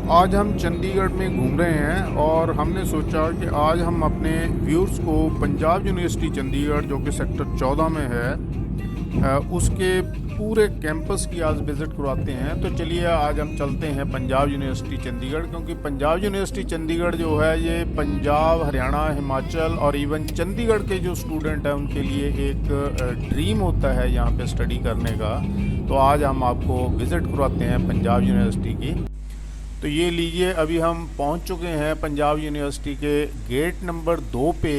आज हम चंडीगढ़ में घूम रहे हैं और हमने सोचा कि आज हम अपने व्यूअर्स को पंजाब यूनिवर्सिटी चंडीगढ़ जो कि सेक्टर 14 में है उसके पूरे कैंपस की आज विज़िट करवाते हैं। तो चलिए आज हम चलते हैं पंजाब यूनिवर्सिटी चंडीगढ़, क्योंकि पंजाब यूनिवर्सिटी चंडीगढ़ जो है ये पंजाब, हरियाणा, हिमाचल और इवन चंडीगढ़ के जो स्टूडेंट हैं उनके लिए एक ड्रीम होता है यहाँ पे स्टडी करने का। तो आज हम आपको विज़िट करवाते हैं पंजाब यूनिवर्सिटी की। तो ये लीजिए, अभी हम पहुंच चुके हैं पंजाब यूनिवर्सिटी के गेट नंबर 2 पे।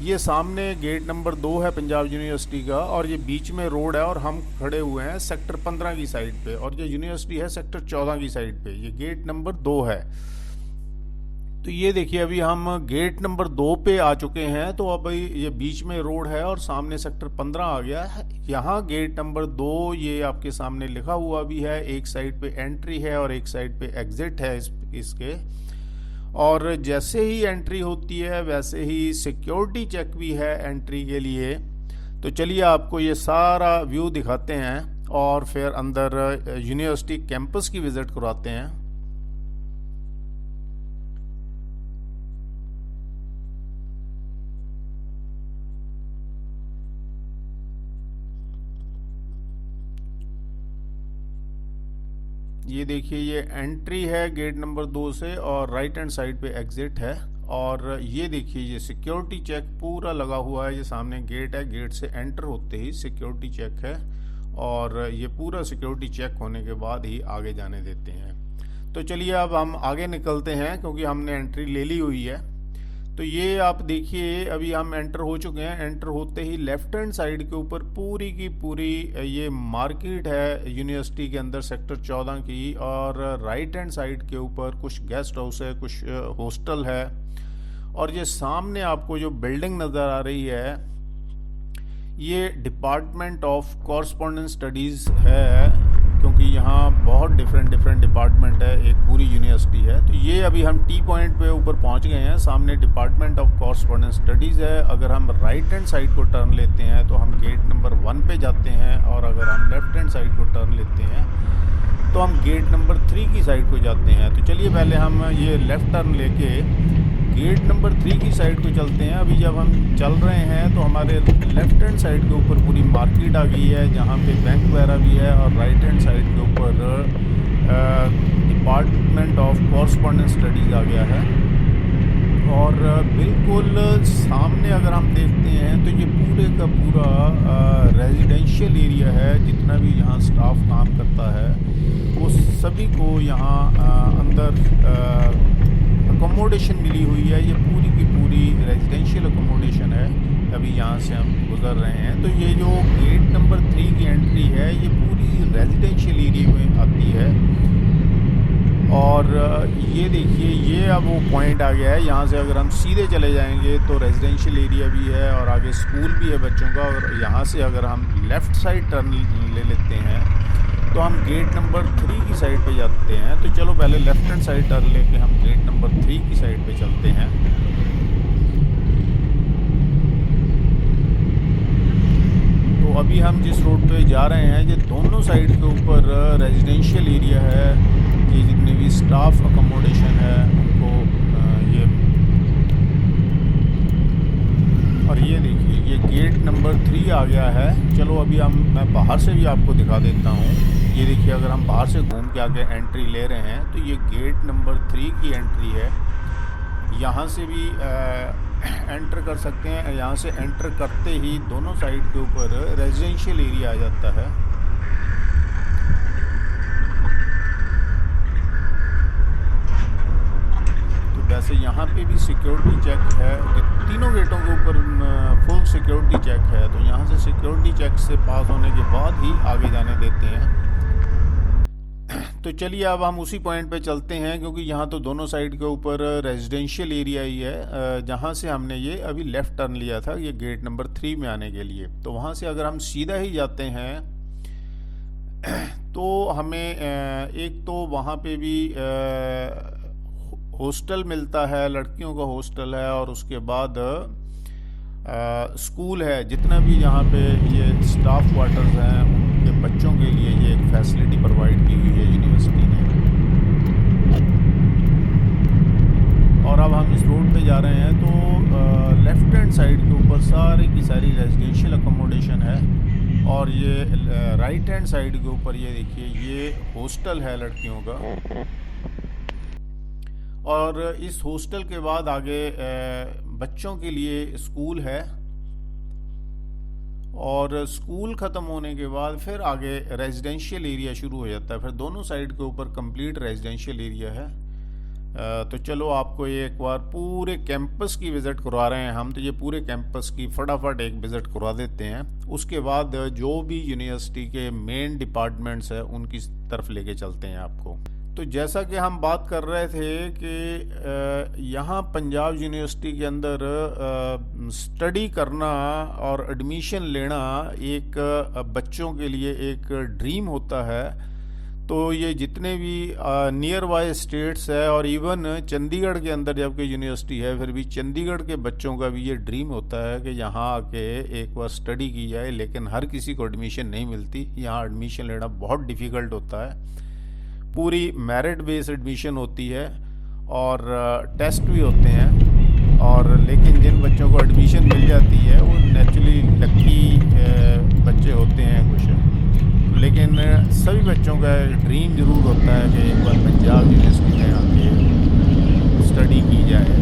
ये सामने गेट नंबर 2 है पंजाब यूनिवर्सिटी का और ये बीच में रोड है और हम खड़े हुए हैं सेक्टर 15 की साइड पे और ये यूनिवर्सिटी है सेक्टर 14 की साइड पे। ये गेट नंबर 2 है। तो ये देखिए, अभी हम गेट नंबर 2 पे आ चुके हैं। तो अब ये बीच में रोड है और सामने सेक्टर 15 आ गया है। यहाँ गेट नंबर 2 ये आपके सामने लिखा हुआ भी है। एक साइड पे एंट्री है और एक साइड पे एग्जिट है इसके। और जैसे ही एंट्री होती है वैसे ही सिक्योरिटी चेक भी है एंट्री के लिए। तो चलिए आपको ये सारा व्यू दिखाते हैं और फिर अंदर यूनिवर्सिटी कैंपस की विजिट करवाते हैं। ये देखिए, ये एंट्री है गेट नंबर 2 से और राइट हैंड साइड पे एग्जिट है। और ये देखिए, ये सिक्योरिटी चेक पूरा लगा हुआ है। ये सामने गेट है, गेट से एंटर होते ही सिक्योरिटी चेक है और ये पूरा सिक्योरिटी चेक होने के बाद ही आगे जाने देते हैं। तो चलिए अब हम आगे निकलते हैं क्योंकि हमने एंट्री ले ली हुई है। तो ये आप देखिए, अभी हम एंटर हो चुके हैं। एंटर होते ही लेफ्ट हैंड साइड के ऊपर पूरी की पूरी ये मार्केट है यूनिवर्सिटी के अंदर सेक्टर 14 की। और राइट हैंड साइड के ऊपर कुछ गेस्ट हाउस है, कुछ हॉस्टल है। और ये सामने आपको जो बिल्डिंग नज़र आ रही है ये डिपार्टमेंट ऑफ कॉरस्पॉन्डेंस स्टडीज़ है, क्योंकि यहाँ बहुत डिफरेंट डिपार्टमेंट है, एक पूरी यूनिवर्सिटी है। तो ये अभी हम टी पॉइंट पे ऊपर पहुँच गए हैं। सामने डिपार्टमेंट ऑफ कॉरस्पॉन्डेंस स्टडीज़ है। अगर हम राइट हैंड साइड को टर्न लेते हैं तो हम गेट नंबर 1 पे जाते हैं और अगर हम लेफ्ट हैंड साइड को टर्न लेते हैं तो हम गेट नंबर 3 की साइड को जाते हैं। तो चलिए पहले हम ये लेफ़्ट टर्न लेके गेट नंबर 3 की साइड को चलते हैं। अभी जब हम चल रहे हैं तो हमारे लेफ्ट हैंड साइड के ऊपर पूरी मार्केट आ गई है जहाँ पे बैंक वगैरह भी है और राइट हैंड साइड के ऊपर डिपार्टमेंट ऑफ कॉरस्पॉन्डेंस स्टडीज़ आ गया है। और बिल्कुल सामने अगर हम देखते हैं तो ये पूरे का पूरा रेजिडेंशियल एरिया है। जितना भी यहाँ स्टाफ काम करता है वो सभी को यहाँ अंदर अकोमोडेशन मिली हुई है। ये पूरी की पूरी रेजिडेंशियल अकोमोडेशन है। अभी यहाँ से हम गुजर रहे हैं तो ये जो गेट नंबर 3 की एंट्री है ये पूरी रेजिडेंशियल एरिया में आती है। और ये देखिए, ये अब वो पॉइंट आ गया है। यहाँ से अगर हम सीधे चले जाएंगे तो रेजिडेंशियल एरिया भी है और आगे स्कूल भी है बच्चों का। और यहाँ से अगर हम लेफ़्ट साइड टर्न ले लेते हैं तो हम गेट नंबर 3 की साइड पे जाते हैं। तो चलो पहले लेफ्ट हैंड साइड टर्न लेके हम गेट नंबर 3 की साइड पे चलते हैं। तो अभी हम जिस रोड पे जा रहे हैं ये दोनों साइड के ऊपर रेजिडेंशियल एरिया है। ये जितने भी स्टाफ अकोमोडेशन है उनको ये। और ये देखिए, ये गेट नंबर 3 आ गया है। चलो अभी मैं बाहर से भी आपको दिखा देता हूँ। ये देखिए, अगर हम बाहर से घूम के आगे एंट्री ले रहे हैं तो ये गेट नंबर 3 की एंट्री है। यहाँ से भी एंटर कर सकते हैं। यहाँ से एंटर करते ही दोनों साइड के ऊपर रेजिडेंशियल एरिया आ जाता है। तो वैसे यहाँ पे भी सिक्योरिटी चेक है। तीनों गेटों के ऊपर फुल सिक्योरिटी चेक है। तो यहाँ से सिक्योरिटी चेक से पास होने के बाद ही आगे जाने देते हैं। तो चलिए अब हम उसी पॉइंट पे चलते हैं, क्योंकि यहाँ तो दोनों साइड के ऊपर रेजिडेंशियल एरिया ही है। जहाँ से हमने ये अभी लेफ़्ट टर्न लिया था ये गेट नंबर 3 में आने के लिए। तो वहाँ से अगर हम सीधा ही जाते हैं तो हमें एक तो वहाँ पे भी हॉस्टल मिलता है, लड़कियों का हॉस्टल है। और उसके बाद स्कूल है। जितना भी यहाँ पे ये स्टाफ क्वार्टर्स हैं उनके बच्चों के लिए ये एक फैसिलिटी प्रोवाइड की हुई है यूनिवर्सिटी ने। और अब हम इस रोड पे जा रहे हैं तो लेफ़्ट हैंड साइड के ऊपर सारी की सारी रेजिडेंशियल अकोमोडेशन है और ये राइट हैंड साइड के ऊपर ये देखिए ये हॉस्टल है लड़कियों का। और इस हॉस्टल के बाद आगे बच्चों के लिए स्कूल है और स्कूल ख़त्म होने के बाद फिर आगे रेजिडेंशियल एरिया शुरू हो जाता है। फिर दोनों साइड के ऊपर कंप्लीट रेजिडेंशियल एरिया है। तो चलो आपको ये एक बार पूरे कैंपस की विज़िट करवा रहे हैं हम। तो ये पूरे कैंपस की फटाफट एक विज़िट करवा देते हैं, उसके बाद जो भी यूनिवर्सिटी के मेन डिपार्टमेंट्स है उनकी तरफ लेके चलते हैं आपको। तो जैसा कि हम बात कर रहे थे कि यहाँ पंजाब यूनिवर्सिटी के अंदर स्टडी करना और एडमिशन लेना एक बच्चों के लिए एक ड्रीम होता है। तो ये जितने भी नियर बाय स्टेट्स है और इवन चंडीगढ़ के अंदर जबकि यूनिवर्सिटी है फिर भी चंडीगढ़ के बच्चों का भी ये ड्रीम होता है कि यहाँ आके एक बार स्टडी की जाए, लेकिन हर किसी को एडमिशन नहीं मिलती। यहाँ एडमिशन लेना बहुत डिफ़िकल्ट होता है। पूरी मेरिट बेस्ड एडमिशन होती है और टेस्ट भी होते हैं, और लेकिन जिन बच्चों को एडमिशन मिल जाती है वो नेचुरली लकी बच्चे होते हैं कुछ, लेकिन सभी बच्चों का ड्रीम ज़रूर होता है कि एक बार पंजाब यूनिवर्सिटी में आके स्टडी की जाए।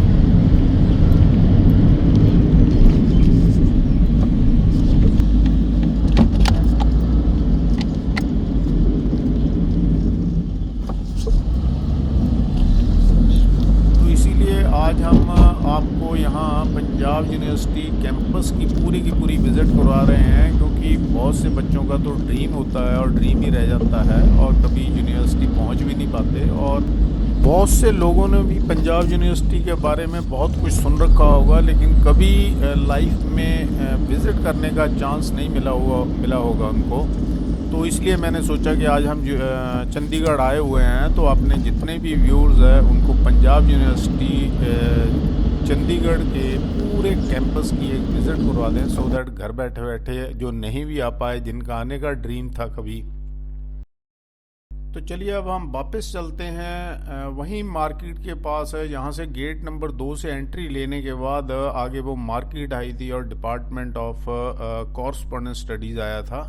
तो इसीलिए आज हम आपको यहाँ पंजाब यूनिवर्सिटी कैंपस की पूरी विज़िट करवा रहे हैं, क्योंकि बहुत से बच्चों का तो ड्रीम होता है और ड्रीम ही रह जाता है और कभी यूनिवर्सिटी पहुँच भी नहीं पाते। और बहुत से लोगों ने भी पंजाब यूनिवर्सिटी के बारे में बहुत कुछ सुन रखा होगा, लेकिन कभी लाइफ में विज़िट करने का चांस नहीं मिला होगा उनको। तो इसलिए मैंने सोचा कि आज हम चंडीगढ़ आए हुए हैं तो अपने जितने भी व्यूअर्स हैं उनको पंजाब यूनिवर्सिटी चंडीगढ़ के पूरे कैंपस की एक विज़िट करवा दें, सो दैट घर बैठे बैठे जो नहीं भी आ पाए, जिनका आने का ड्रीम था कभी। तो चलिए अब हम वापस चलते हैं वहीं मार्केट के पास है, यहाँ से गेट नंबर 2 से एंट्री लेने के बाद आगे वो मार्केट आई थी और डिपार्टमेंट ऑफ कॉरस्पॉन्डेंस स्टडीज़ आया था।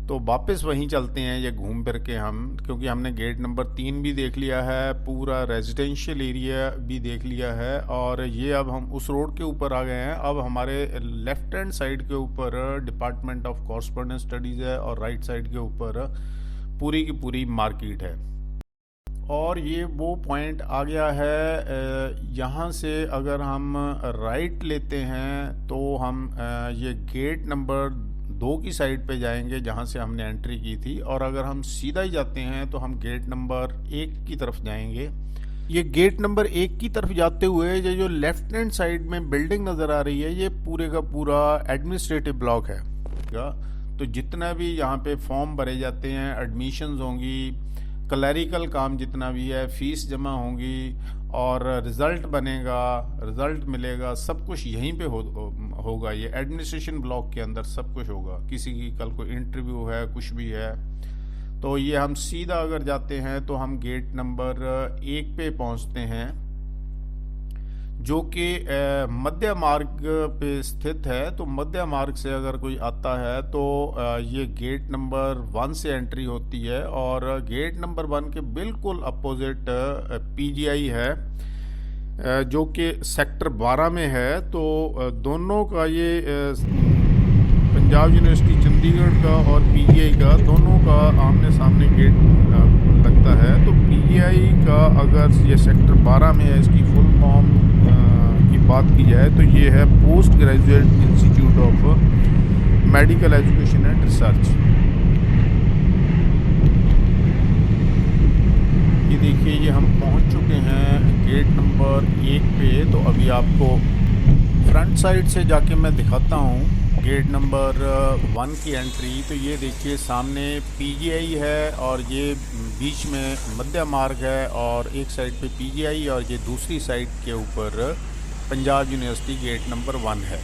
तो वापस वहीं चलते हैं ये घूम फिर के हम, क्योंकि हमने गेट नंबर 3 भी देख लिया है, पूरा रेजिडेंशियल एरिया भी देख लिया है, और ये अब हम उस रोड के ऊपर आ गए हैं। अब हमारे लेफ़्ट हैंड साइड के ऊपर डिपार्टमेंट ऑफ कॉरस्पॉन्डेंस स्टडीज़ है और राइट साइड के ऊपर पूरी की पूरी मार्केट है। और ये वो पॉइंट आ गया है, यहाँ से अगर हम राइट लेते हैं तो हम ये गेट नंबर 2 की साइड पे जाएंगे जहाँ से हमने एंट्री की थी, और अगर हम सीधा ही जाते हैं तो हम गेट नंबर 1 की तरफ जाएंगे। ये गेट नंबर 1 की तरफ जाते हुए ये जो लेफ्ट हैंड साइड में बिल्डिंग नज़र आ रही है, ये पूरे का पूरा एडमिनिस्ट्रेटिव ब्लॉक है। तो जितना भी यहाँ पे फॉर्म भरे जाते हैं, एडमिशन्स होंगी, क्लरिकल काम जितना भी है, फीस जमा होंगी और रिज़ल्ट बनेगा, रिज़ल्ट मिलेगा, सब कुछ यहीं पे होगा। ये एडमिनिस्ट्रेशन ब्लॉक के अंदर सब कुछ होगा। किसी की कल को इंटरव्यू है, कुछ भी है, तो ये हम सीधा अगर जाते हैं तो हम गेट नंबर 1 पे पहुंचते हैं, जो कि मध्य मार्ग पे स्थित है। तो मध्य मार्ग से अगर कोई आता है तो ये गेट नंबर 1 से एंट्री होती है, और गेट नंबर 1 के बिल्कुल अपोजिट पीजीआई है जो कि सेक्टर 12 में है। तो दोनों का ये पंजाब यूनिवर्सिटी चंडीगढ़ का और पीजीआई का दोनों का आमने सामने गेट लगता है। तो पीजीआई का अगर ये सेक्टर 12 में है, इसकी फुल फॉर्म की बात की जाए तो ये है post graduate institute of medical education and research. ये देखिए ये हम पहुंच चुके हैं गेट नंबर 1 पे। तो अभी आपको फ्रंट साइड से जाके मैं दिखाता हूँ गेट नंबर 1 की एंट्री। तो ये देखिए सामने पीजीआई है और ये बीच में मध्य मार्ग है, और एक साइड पे पीजीआई और ये दूसरी साइड के ऊपर पंजाब यूनिवर्सिटी गेट नंबर 1 है।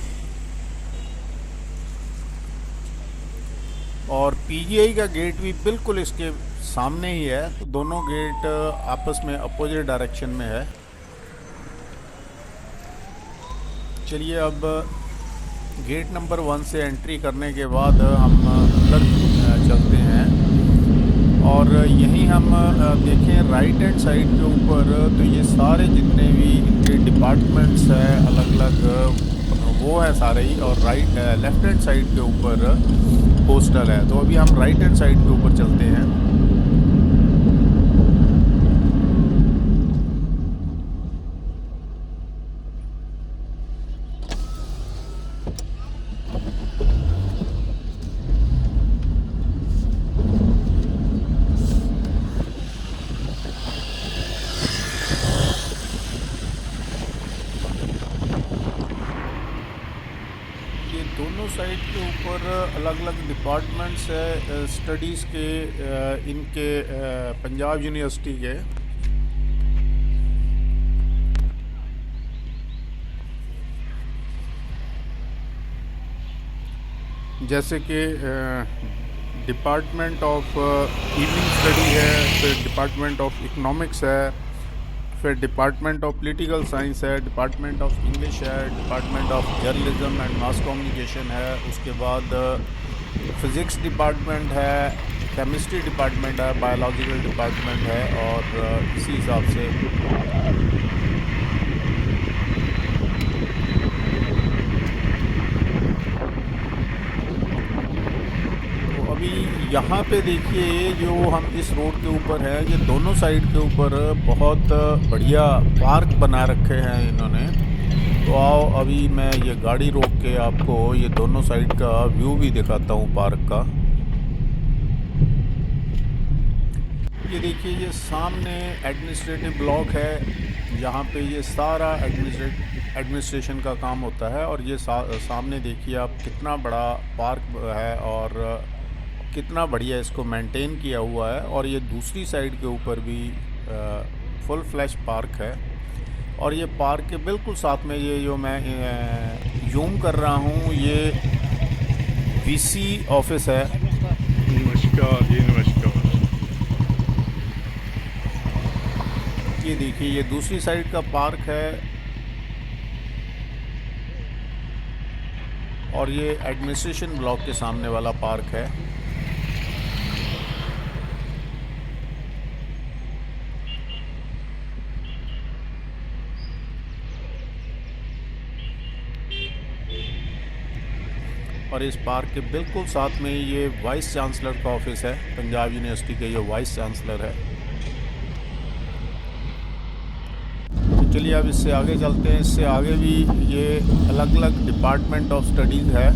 और पीजीआई का गेट भी बिल्कुल इसके सामने ही है। तो दोनों गेट आपस में अपोजिट डायरेक्शन में है। चलिए अब गेट नंबर 1 से एंट्री करने के बाद हम अंदर चलते हैं और यहीं हम देखें राइट हैंड साइड के ऊपर तो ये सारे जितने भी इनके डिपार्टमेंट्स हैं अलग अलग वो है सारे ही, और लेफ्ट हैंड साइड के ऊपर हॉस्टल है। तो अभी हम राइट हैंड साइड के ऊपर चलते हैं। दोनों साइड के ऊपर अलग अलग डिपार्टमेंट्स है स्टडीज़ के, इनके पंजाब यूनिवर्सिटी के। जैसे कि डिपार्टमेंट ऑफ इवनिंग स्टडी है, फिर डिपार्टमेंट ऑफ इकोनॉमिक्स है, फिर डिपार्टमेंट ऑफ पॉलिटिकल साइंस है, डिपार्टमेंट ऑफ इंग्लिश है, department of journalism and mass communication है, उसके बाद फिज़िक्स डिपार्टमेंट है, केमिस्ट्री डिपार्टमेंट है, बायोलॉजिकल डिपार्टमेंट है, और इसी हिसाब से यहाँ पे देखिए जो हम इस रोड के ऊपर है, ये दोनों साइड के ऊपर बहुत बढ़िया पार्क बना रखे हैं इन्होंने। तो आओ अभी मैं ये गाड़ी रोक के आपको ये दोनों साइड का व्यू भी दिखाता हूँ पार्क का। ये देखिए ये सामने एडमिनिस्ट्रेटिव ब्लॉक है, यहाँ पे ये सारा एडमिनिस्ट्रेशन का काम होता है। और ये सामने देखिए आप कितना बड़ा पार्क है और कितना बढ़िया इसको मेंटेन किया हुआ है। और ये दूसरी साइड के ऊपर भी फुल फ्लैश पार्क है। और ये पार्क के बिल्कुल साथ में ये जो मैं जूम कर रहा हूँ, ये वीसी ऑफिस है। नमस्कार जी, नमस्कार। ये देखिए ये दूसरी साइड का पार्क है और ये एडमिनिस्ट्रेशन ब्लॉक के सामने वाला पार्क है। और इस पार्क के बिल्कुल साथ में ये वाइस चांसलर का ऑफिस है, पंजाब यूनिवर्सिटी के ये वाइस चांसलर है। तो चलिए अब इससे आगे चलते हैं। इससे आगे भी ये अलग अलग डिपार्टमेंट ऑफ स्टडीज़ है।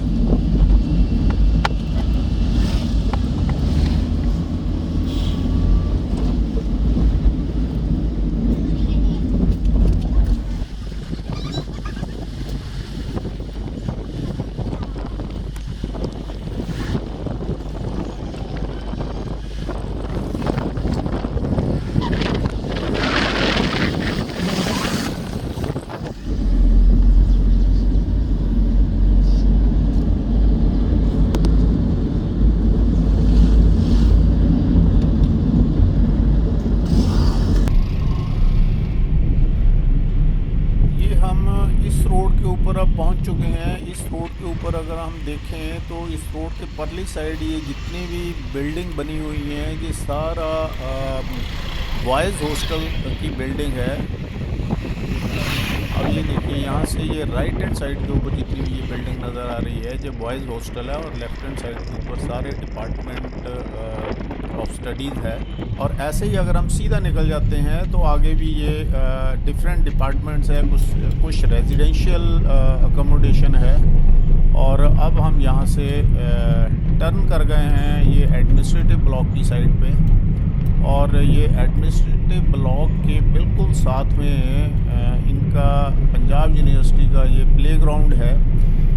अब पहुंच चुके हैं। इस रोड के ऊपर अगर हम देखें तो इस रोड के परली साइड ये जितनी भी बिल्डिंग बनी हुई हैं ये सारा बॉयज़ हॉस्टल की बिल्डिंग है। अब ये देखिए यहाँ से ये राइट हैंड साइड के ऊपर जितनी भी ये बिल्डिंग नज़र आ रही है ये बॉयज़ हॉस्टल है, और लेफ्ट हैंड साइड के ऊपर सारे डिपार्टमेंट ऑफ स्टडीज़ है। और ऐसे ही अगर हम सीधा निकल जाते हैं तो आगे भी ये डिफरेंट डिपार्टमेंट्स है, कुछ रेजिडेंशियल अकोमोडेशन है। और अब हम यहाँ से टर्न कर गए हैं ये एडमिनिस्ट्रेटिव ब्लॉक की साइड पे। और ये एडमिनिस्ट्रेटिव ब्लॉक के बिल्कुल साथ में इनका पंजाब यूनिवर्सिटी का ये प्लेग्राउंड है।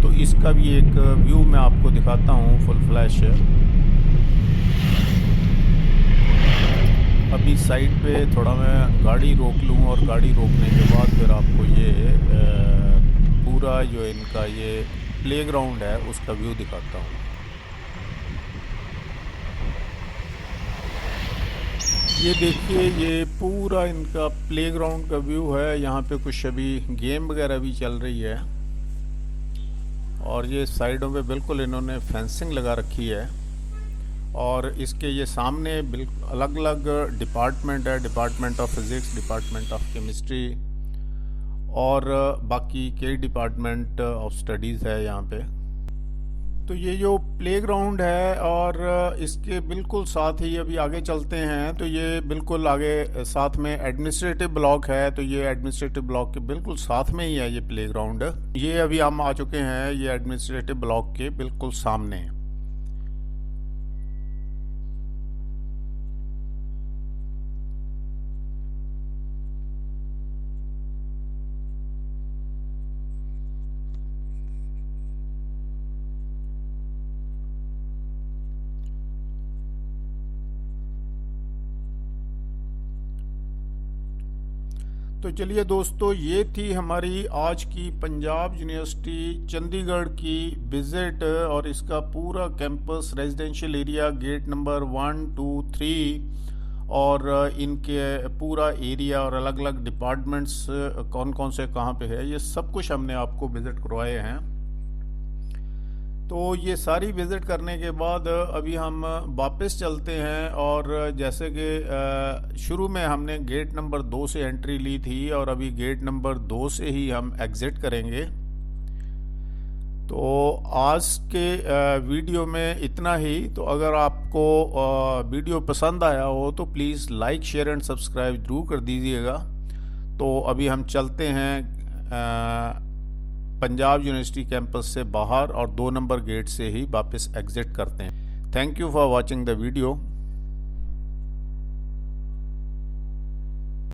तो इसका भी एक व्यू मैं आपको दिखाता हूँ फुल फ्लैश। अभी साइड पे थोड़ा मैं गाड़ी रोक लूँ और गाड़ी रोकने के बाद फिर आपको ये पूरा जो इनका ये प्लेग्राउंड है उसका व्यू दिखाता हूँ। ये देखिए ये पूरा इनका प्लेग्राउंड का व्यू है। यहाँ पे कुछ अभी गेम वगैरह भी चल रही है। और ये साइडों पे बिल्कुल इन्होंने फेंसिंग लगा रखी है और इसके ये सामने बिल्कुल अलग अलग डिपार्टमेंट है, department of physics, department of chemistry और बाकी कई डिपार्टमेंट ऑफ स्टडीज़ है यहाँ पे। तो ये जो प्लेग्राउंड है और इसके बिल्कुल साथ ही अभी आगे चलते हैं तो ये बिल्कुल आगे साथ में एडमिनिस्ट्रेटिव ब्लॉक है। तो ये एडमिनिस्ट्रेटिव ब्लॉक के बिल्कुल साथ में ही है ये प्लेग्राउंड। ये अभी हम आ चुके हैं ये एडमिनिस्ट्रेटिव ब्लॉक के बिल्कुल सामने। तो चलिए दोस्तों, ये थी हमारी आज की पंजाब यूनिवर्सिटी चंडीगढ़ की विज़िट और इसका पूरा campus, residential area, gate number 1, 2, 3 और इनके पूरा एरिया और अलग अलग डिपार्टमेंट्स कौन कौन से कहाँ पे है, ये सब कुछ हमने आपको विज़िट करवाए हैं। तो ये सारी विज़िट करने के बाद अभी हम वापस चलते हैं और जैसे कि शुरू में हमने गेट नंबर 2 से एंट्री ली थी और अभी गेट नंबर 2 से ही हम एग्ज़िट करेंगे। तो आज के वीडियो में इतना ही। तो अगर आपको वीडियो पसंद आया हो तो please like, share and subscribe ज़रूर कर दीजिएगा। तो अभी हम चलते हैं पंजाब यूनिवर्सिटी कैंपस से बाहर और 2 नंबर गेट से ही वापस एग्ज़िट करते हैं। Thank you for watching the video.